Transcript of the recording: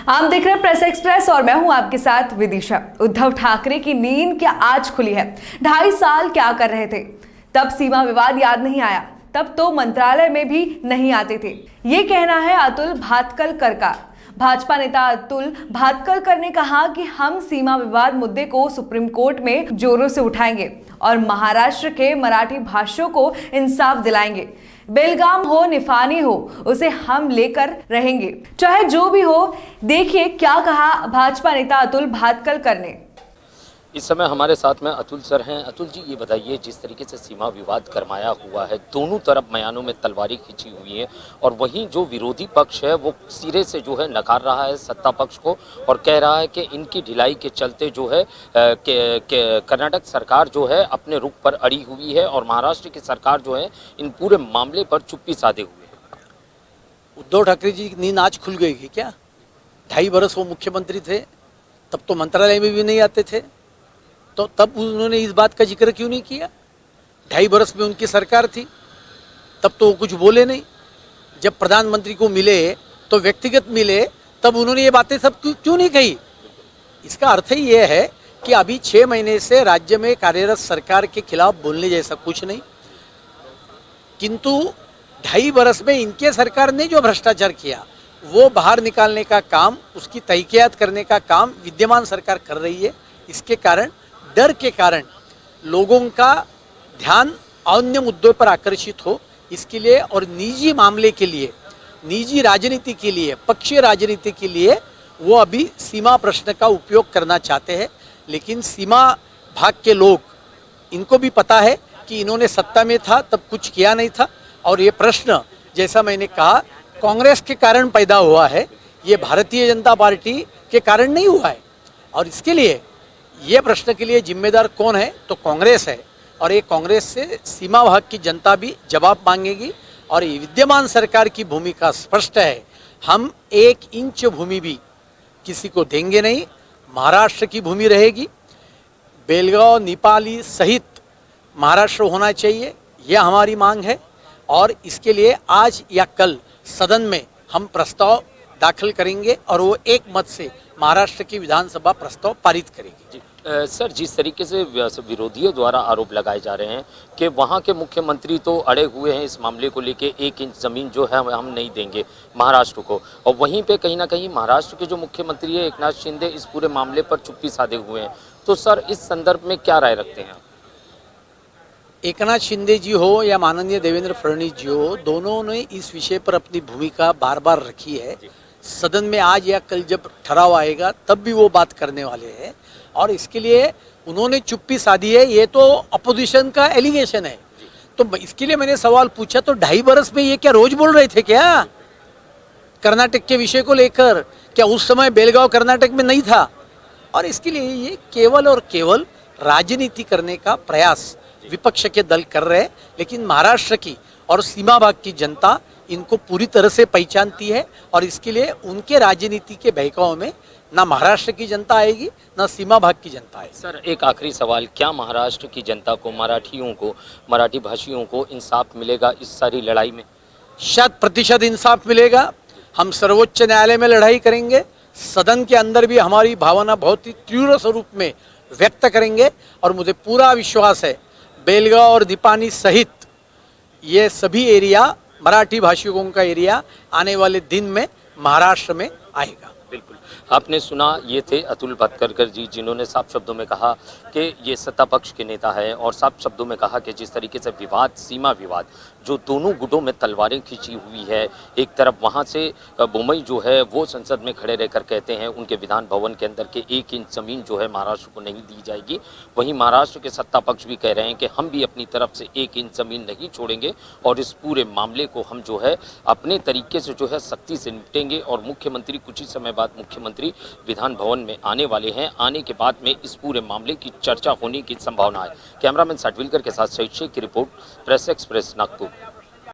आप देख रहे हैं प्रेस एक्सप्रेस और मैं हूं आपके साथ विदिशा। उद्धव ठाकरे की नींद क्या आज खुली है? 2.5 साल क्या कर रहे थे? तब सीमा विवाद याद नहीं आया, तब तो मंत्रालय में भी नहीं आते थे। ये कहना है अतुल भातखलकर का। भाजपा नेता अतुल भातखलकर ने कहा कि हम सीमा विवाद मुद्दे को सुप्रीम कोर्ट में जोरों से उठाएंगे और महाराष्ट्र के मराठी भाषियों को इंसाफ दिलाएंगे। बेलगाम हो निफानी हो, उसे हम लेकर रहेंगे, चाहे जो भी हो। देखिए क्या कहा भाजपा नेता अतुल भातखलकर ने। इस समय हमारे साथ में अतुल सर हैं। अतुल जी, ये बताइए, जिस तरीके से सीमा विवाद गरमाया हुआ है, दोनों तरफ मयानों में तलवारें खींची हुई हैं और वहीं जो विरोधी पक्ष है वो सिरे से जो है नकार रहा है सत्ता पक्ष को और कह रहा है कि इनकी ढिलाई के चलते जो है कर्नाटक सरकार जो है अपने रुख पर अड़ी हुई है और महाराष्ट्र की सरकार जो है इन पूरे मामले पर चुप्पी साधे हुए है। उद्धव ठाकरे जी की नींद आज खुल गई थी क्या? 2.5 बरस वो मुख्यमंत्री थे, तब तो मंत्रालय में भी नहीं आते थे, तो तब उन्होंने इस बात का जिक्र क्यों नहीं किया? 2.5 बरस में उनकी सरकार थी, तब तो वो कुछ बोले नहीं। जब प्रधानमंत्री को मिले तो व्यक्तिगत मिले, तब उन्होंने ये बातें सब क्यों नहीं कही? इसका अर्थ ही ये है कि अभी 6 महीने से राज्य में कार्यरत सरकार के खिलाफ बोलने जैसा कुछ नहीं, किंतु 2.5 बरस में इनके सरकार ने जो भ्रष्टाचार किया वो बाहर निकालने का काम, उसकी तहकीकात करने का काम विद्यमान सरकार कर रही है। इसके कारण, डर के कारण लोगों का ध्यान अन्य मुद्दों पर आकर्षित हो, इसके लिए और निजी मामले के लिए, निजी राजनीति के लिए, पक्षीय राजनीति के लिए वो अभी सीमा प्रश्न का उपयोग करना चाहते हैं। लेकिन सीमा भाग के लोग, इनको भी पता है कि इन्होंने सत्ता में था तब कुछ किया नहीं था और ये प्रश्न, जैसा मैंने कहा, कांग्रेस के कारण पैदा हुआ है, ये भारतीय जनता पार्टी के कारण नहीं हुआ है। और इसके लिए, ये प्रश्न के लिए जिम्मेदार कौन है? तो कांग्रेस है और ये कांग्रेस से सीमा भाग की जनता भी जवाब मांगेगी। और ये विद्यमान सरकार की भूमिका स्पष्ट है, हम 1 इंच भूमि भी किसी को देंगे नहीं, महाराष्ट्र की भूमि रहेगी। बेलगांव निपाली सहित महाराष्ट्र होना चाहिए, यह हमारी मांग है और इसके लिए आज या कल सदन में हम प्रस्ताव दाखिल करेंगे और वो एक मत से महाराष्ट्र की विधानसभा प्रस्ताव पारित करेगी। सर, जिस तरीके से विरोधियों द्वारा आरोप लगाए जा रहे हैं कि वहाँ के मुख्यमंत्री तो अड़े हुए हैं इस मामले को लेके, 1 इंच ज़मीन जो है हम नहीं देंगे महाराष्ट्र को, और वहीं पे कहीं ना कहीं महाराष्ट्र के जो मुख्यमंत्री है एकनाथ शिंदे इस पूरे मामले पर चुप्पी साधे हुए हैं, तो सर इस संदर्भ में क्या राय रखते हैं? एकनाथ शिंदे जी हो या माननीय देवेंद्र फडणवीस जी हो, दोनों ने इस विषय पर अपनी भूमिका बार बार रखी है। सदन में आज या कल जब ठहराव आएगा तब भी वो बात करने वाले हैं और इसके लिए उन्होंने चुप्पी साधी है। ये तो अपोजिशन का एलिगेशन है, तो इसके लिए मैंने सवाल पूछा, तो 2.5 बरस में ये क्या रोज बोल रहे थे क्या कर्नाटक के विषय को लेकर? क्या उस समय बेलगांव कर्नाटक में नहीं था? और इसके लिए ये केवल और केवल राजनीति करने का प्रयास विपक्ष के दल कर रहे हैं। लेकिन महाराष्ट्र की और सीमा भाग की जनता इनको पूरी तरह से पहचानती है और इसके लिए उनके राजनीति के बहकाव में ना महाराष्ट्र की जनता आएगी ना सीमा भाग की जनता आएगी। सर, एक आखिरी सवाल, क्या महाराष्ट्र की जनता को, मराठियों को, मराठी भाषियों को इंसाफ मिलेगा इस सारी लड़ाई में? 100% इंसाफ मिलेगा। हम सर्वोच्च न्यायालय में लड़ाई करेंगे, सदन के अंदर भी हमारी भावना बहुत ही तीव्र स्वरूप में व्यक्त करेंगे और मुझे पूरा विश्वास है बेलगांव और निपानी सहित ये सभी एरिया, मराठी भाषियों का एरिया आने वाले दिन में महाराष्ट्र में आएगा। बिल्कुल, आपने सुना, ये थे अतुल भातखलकर जी, जिन्होंने साफ शब्दों में कहा कि ये सत्ता पक्ष के नेता है और साफ शब्दों में कहा कि जिस तरीके से विवाद, सीमा विवाद, जो दोनों गुटों में तलवारें खींची हुई है, एक तरफ वहाँ से बोमई जो है वो संसद में खड़े रहकर कहते हैं उनके विधान भवन के अंदर के 1 इंच ज़मीन जो है महाराष्ट्र को नहीं दी जाएगी, वहीं महाराष्ट्र के सत्ता पक्ष भी कह रहे हैं कि हम भी अपनी तरफ से 1 इंच ज़मीन नहीं छोड़ेंगे और इस पूरे मामले को हम जो है अपने तरीके से जो है सख्ती से निपटेंगे। और मुख्यमंत्री कुछ ही समय बाद मुख्यमंत्री विधान भवन में आने वाले हैं, आने के बाद में इस पूरे मामले की चर्चा होने की संभावना है। कैमरामैन साटविलकर के साथ शहीद शेख की रिपोर्ट, प्रेस एक्सप्रेस, नागपुर।